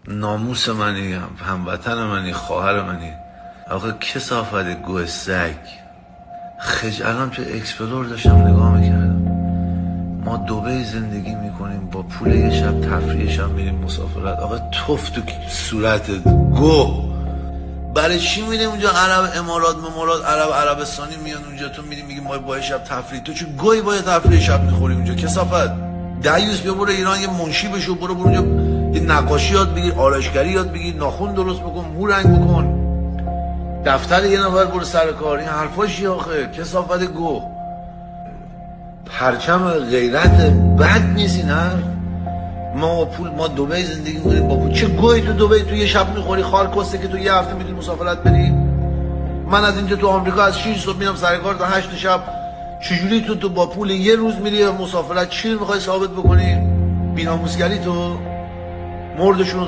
ناموس منی، هموطن منی، خواهر منی. آقا کثافت گوه سگ. الان تو اکسپلور داشتم نگاه میکردم، ما دبی زندگی میکنیم، با پول یه شب تفریح شب میریم مسافرت. آقا توف تو صورتت گو. برای چی میریم اونجا؟ عرب امارات عربستانی میان اونجا، تو میری میگی ما با شب تفریح. تو چه گوی با تفریح شب میخوری اونجا؟ کثافت. دیوس بیا برو ایران، یه منشی بشو، برو اونجا یه نقاشی یاد بگیر، آرایشگری یاد بگیر، ناخون درست بکن، مو رنگ بکن، دفتر یه نفر برو سر کار. این حرفا چیه آخه؟ کثافت گو. پرچم غیرت بد نیست این حرف. ما پول، ما دبی زندگی می‌کنیم با پول. چه گویی تو دبی تو یه شب میخوری؟ خار کسته که تو یه هفته میتونی مسافرت بری. من از اینجا تو آمریکا از 6 صبح میرم سر کار تا 8 شب. چجوری تو با پول یه روز میری مسافرت؟ چی میخوای ثابت بکنی؟ بی‌ناموسگری تو. مردشون